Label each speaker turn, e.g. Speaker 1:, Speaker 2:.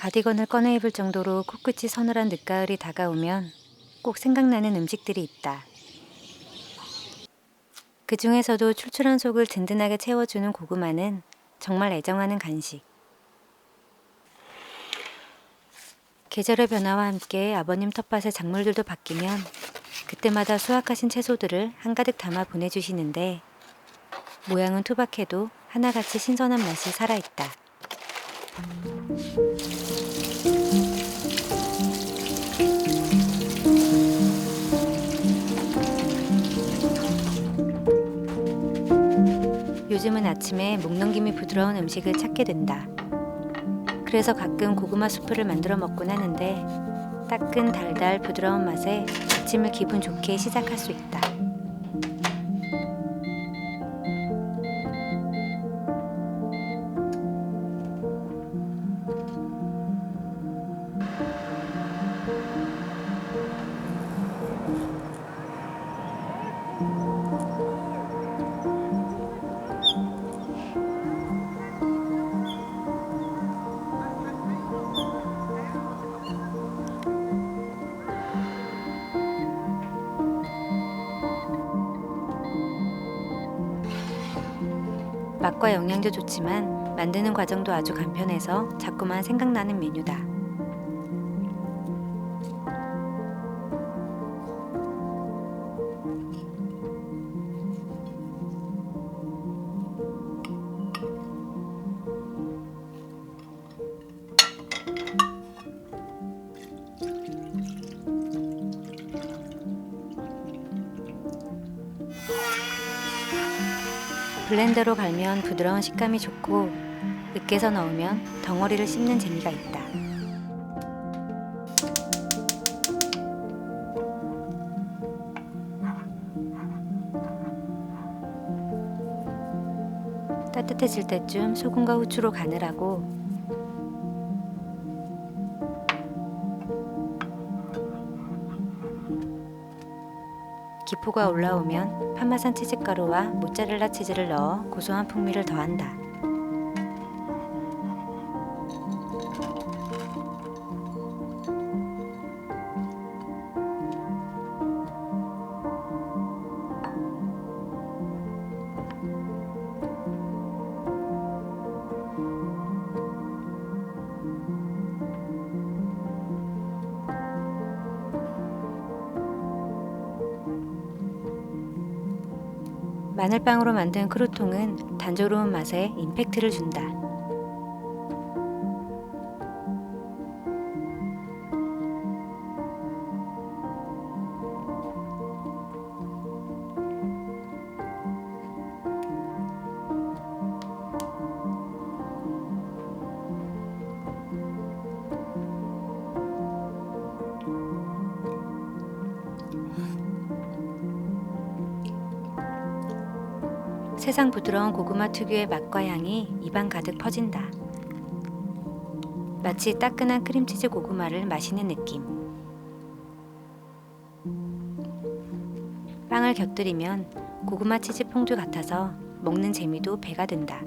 Speaker 1: 가디건을 꺼내 입을 정도로 코끝이 서늘한 늦가을이 다가오면 꼭 생각나는 음식들이 있다. 그 중에서도 출출한 속을 든든하게 채워주는 고구마는 정말 애정하는 간식. 계절의 변화와 함께 아버님 텃밭의 작물들도 바뀌면 그때마다 수확하신 채소들을 한가득 담아 보내주시는데 모양은 투박해도 하나같이 신선한 맛이 살아있다. 요즘은 아침에 목 넘김이 부드러운 음식을 찾게 된다. 그래서 가끔 고구마 수프를 만들어 먹곤 하는데 따끈 달달 부드러운 맛에 아침을 기분 좋게 시작할 수 있다. 맛과 영양도 좋지만 만드는 과정도 아주 간편해서 자꾸만 생각나는 메뉴다. 블렌더로 갈면 부드러운 식감이 좋고 으깨서 넣으면 덩어리를 씹는 재미가 있다. 따뜻해질 때쯤 소금과 후추로 간을 하고 기포가 올라오면 파마산 치즈가루와 모짜렐라 치즈를 넣어 고소한 풍미를 더한다. 마늘빵으로 만든 크루통은 단조로운 맛에 임팩트를 준다. 세상 부드러운 고구마 특유의 맛과 향이 입안 가득 퍼진다. 마치 따끈한 크림치즈 고구마를 마시는 느낌. 빵을 곁들이면 고구마 치즈 퐁듀 같아서 먹는 재미도 배가 된다.